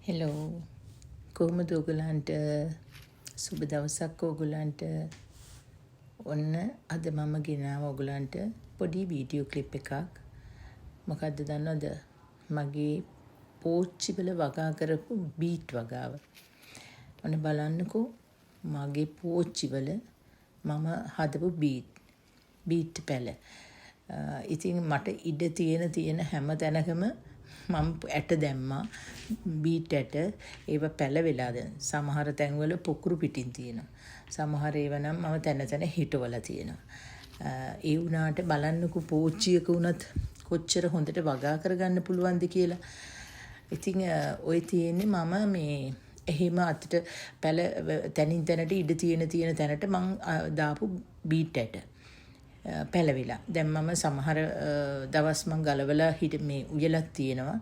Hello කොහොමද ඔයගලන්ට සුබ දවසක් ඔයගලන්ට ඔන්න අද මම ගෙනාව ඔයගලන්ට පොඩි වීඩියෝ ක්ලිප් එකක් මොකද්ද දන්නවද මගේ පෝච්චි වල වගා කරපු බීට් වගාව ඔන්න බලන්නකෝ මගේ පෝච්චි වල මම හදපු බීට් පැල ඉතින් මට ඉඩ තියෙන හැම තැනකම මම ඇට දැම්මා බීට් ඇට ඒව පැල වෙලාද සමහර තැන්වල පුකුරු පිටින් තියෙනවා සමහර ඒවා නම් මම තැන හිටවලා තියෙනවා ඒ වුණාට බලන්නකෝ පෝච්චියක වුණත් කොච්චර හොඳට වගා කරගන්න පුළුවන්ද කියලා ඉතින් ඔය තියෙන්නේ මම මේ එහෙම අතට පැල තැනින් තැනට ඉඩ තියෙන තැනට මං දාපු බීට් ඇට පැලවිලා දැන් මම සමහර දවස් මං ගලවලා හිට මේ උයලක් තියෙනවා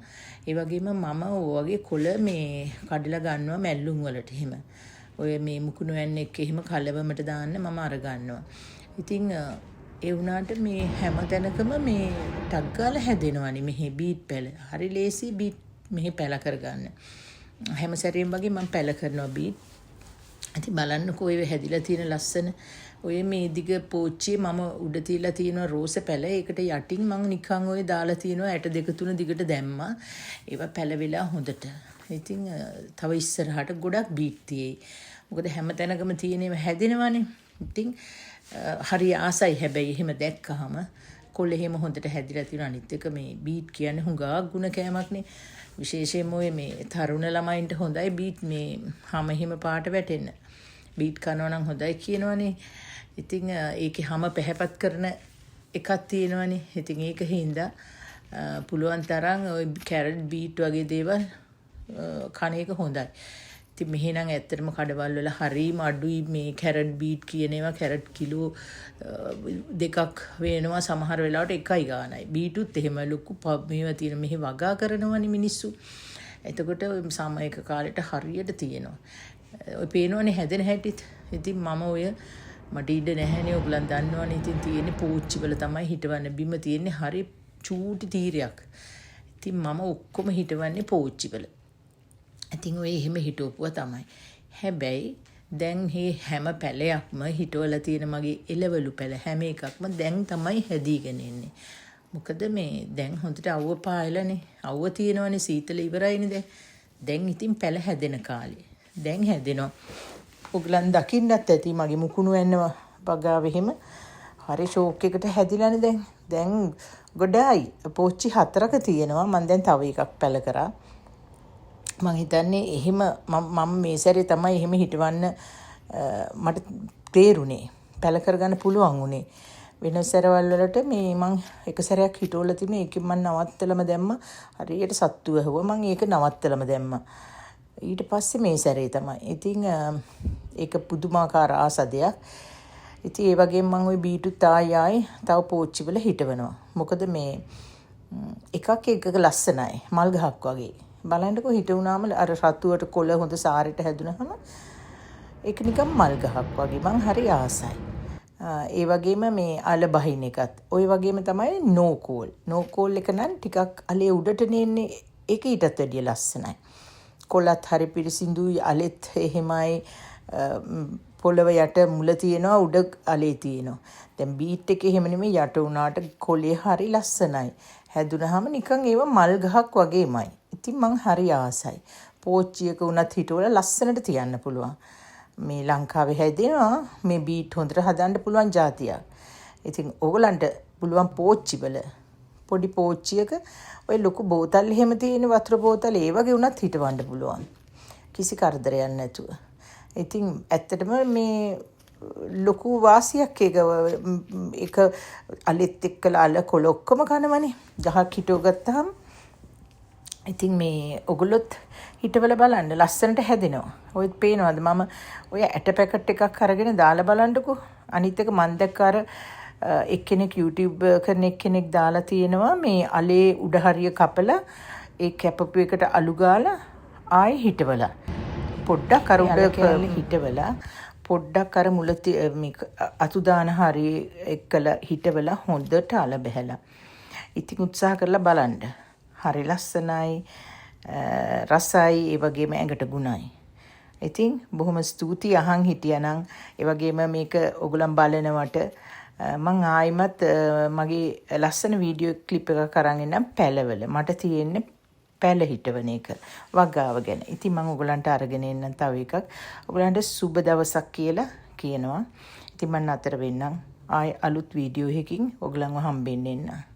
ඒ වගේම මම ඔයගේ කොළ මේ කඩලා ගන්නවා මැල්ලුම් වලට එහෙම ඔය මේ මුකුණු යන්නේ එක්ක එහෙම කලවමට දාන්න මම අර ගන්නවා ඉතින් ඒ වුණාට මේ හැම තැනකම මේ ටක් ගාලා හැදෙනවනේ මෙහි බීට් පැල හරි ලේසි බීට් මෙහි පැල කරගන්න හැම සැරේම වගේ මම පැල කරනවා බීට් ඉතින් බලන්නකෝ ඔය හැදිලා තියෙන ලස්සන ඔය මේ දිග පෝච්චියේ මම උඩ තියලා තියෙන රෝස පැල ඒකට යටින් මම නිකන් ඔය දාලා තියෙනවා ඇට දෙක තුන දිගට දැම්මා ඒවා පැලවිලා හොඳට ඉතින් තව ඉස්සරහට ගොඩක් බීට් තියෙයි මොකද හැම තැනකම තියෙනේම හැදෙනවනේ ඉතින් හරි ආසයි හැබැයි එහෙම දැක්කහම කොළ එහෙම හොඳට හැදිලා තියෙන අනිත් එක මේ බීට් කියන්නේ හුඟා ගුණ කෑමක්නේ විශේෂයෙන්ම ඔය මේ තරුණ ළමයින්ට හොඳයි බීට් මේ හැම එහෙම පාට වැටෙන්න බීට් කනවා නම් හොඳයි කියනවනේ ඉතින් ඒකේ හැම පැහැපත් කරන එකක් තියෙනවනේ. ඉතින් ඒක හින්දා පුළුවන් තරම් ওই කැරට් බීට් වගේ දේවල් කන එක හොඳයි. ඉතින් මෙහෙ නම් ඇත්තටම කඩවල් වල හරීම අඩුයි මේ කැරට් බීට් කියන ඒවා කැරට් කිලෝ දෙකක් වෙනවා සමහර වෙලාවට එකයි ගානයි. බීටුත් එහෙම ලොකු මේවා තියෙන මෙහෙ වගා කරනවනේ මිනිස්සු. එතකොට සාමයක කාලෙට හරියට තියෙනවා. ඔය පේනවනේ හැදෙන හැටිත්. ඉතින් මම ඔය මට ඉඩ නැහැනේ ඔයගලන් දන්නවනේ ඉතින් තියෙන්නේ පෝච්චි වල තමයි හිටවන්න බිම තියෙන්නේ හරි චූටි තීරයක්. ඉතින් මම ඔක්කොම හිටවන්නේ පෝච්චි වල. ඉතින් ඔය එහෙම හිටවපුවා තමයි. හැබැයි දැන් මේ හැම පැලයක්ම හිටවලා තියෙන මගේ එළවලු පැල හැම එකක්ම දැන් තමයි හැදීගෙන ඉන්නේ. මොකද මේ දැන් හොඳට අවුව පායලානේ. අවුව තියෙනවනේ සීතල ඉවරයිනේ දැන්. දැන් ඉතින් පැල හැදෙන කාලේ. දැන් හැදෙනවා. ඔයගලන් දකින්නත් ඇති මගේ මුකුණු යනවා බගාව එහෙම හරි ෂෝක් එකට හැදිලානේ දැන් දැන් ගොඩයි පෝච්චි 4ක තියෙනවා මම දැන් තව එකක් පැල කරා මම හිතන්නේ එහෙම මම මේ සැරේ තමයි එහෙම හිටවන්න මට තේරුනේ පැල කරගන්න පුළුවන් උනේ වෙන සැරවල් වලට මේ මම එක සැරයක් හිටවලා තිබුණේ ඒකෙන් මම නවත්තලම දැම්ම හරියට සත්තු ඇහුවා මම ඒක නවත්තලම දැම්මා ඊට පස්සේ මේ සැරේ තමයි. ඉතින් ඒක පුදුමාකාර ආසදයක්. ඉතින් ඒ වගේම මම ওই බීටුත් ආයි තව පෝච්චි වල හිටවනවා. මොකද මේ එකක් ලස්සනයි. මල් ගහක් වගේ. බලන්නකෝ හිටුණාම අර රතුවට කොළ හොඳ සාරෙට හැදුනහම ඒක නිකන් මල් ගහක් වගේ. මං හරි ආසයි. ඒ වගේම මේ අල බහින එකත්. ওই වගේම තමයි නෝකෝල්. නෝකෝල් එක නම් ටිකක් අලේ උඩට නෙන්නේ ඒක ඊටත් වැඩිය ලස්සනයි. කොළත් හරි පිරිසිදුයි අලෙත් එහෙමයි පොළව යට මුල තියෙනවා උඩ අලේ තියෙනවා. දැන් බීට් එකේ එහෙම නෙමෙයි යට උනාට කොළේ හරි ලස්සනයි. හැදුනහම නිකන් ඒව මල් ගහක් වගේමයි. ඉතින් මං හරි ආසයි. පෝච්චියක උනත් හිටවල ලස්සනට තියන්න පුළුවන්. මේ ලංකාවේ හැදෙනවා මේ බීට් හොඳට හදන්න පුළුවන් જાතියක්. ඉතින් ඕගලන්ට පුළුවන් පෝච්චි වල පොඩි පෝච්චියක ඔය ලොකු බෝතල් එහෙම තියෙන වතුර බෝතල් ඒ වගේ උනත් හිටවන්න පුළුවන්. කිසි කරදරයක් නැතුව. ඉතින් ඇත්තටම මේ ලොකු වාසියක් ඒක අලෙත් එක්කලා අල කොළ ඔක්කොම කනවනේ. ගහක් හිටව ගත්තාම ඉතින් මේ ඔගොල්ලොත් හිටවල බලන්න ලස්සනට හැදෙනවා. ඔයත් පේනවද මම ඔය ඇට පැකට් එකක් අරගෙන දාලා බලන්නකෝ. අනිත් එක මන් දැක්කාර එක්කෙනෙක් YouTube කරන එක්කෙනෙක් දාලා තියෙනවා මේ අලේ උඩ හරිය කපලා ඒ කැපපු එකට අලු ගාලා ආයෙ හිටවලා පොඩ්ඩක් අර උඩ හිටවලා පොඩ්ඩක් අර මුල මේ අතු දාන හරිය එක්කලා හිටවලා හොඳට අල බහැලා ඉතින් උත්සාහ කරලා බලන්න හරි ලස්සනයි රසයි ඒ වගේම ඇඟට ගුණයි. ඉතින් බොහොම ස්තුතියි අහන් හිටියානම් ඒ වගේම මේක ඔයගොල්ලන් බලනවට මං ආයිමත් මගේ ලස්සන වීඩියෝ ක්ලිප් එකක් අරන් එන්නම් පැලවල. මට තියෙන්නේ පැල හිටවන එක වගාව ගැන. ඉතින් මම ඔයගොල්ලන්ට අරගෙන එන්නම් තව එකක්. ඔයගොල්ලන්ට සුබ දවසක් කියලා කියනවා. ඉතින් මම අතර වෙන්නම්. ආයි අලුත් වීඩියෝ එකකින් ඔයගොල්ලන්ව හම්බෙන්න එන්න.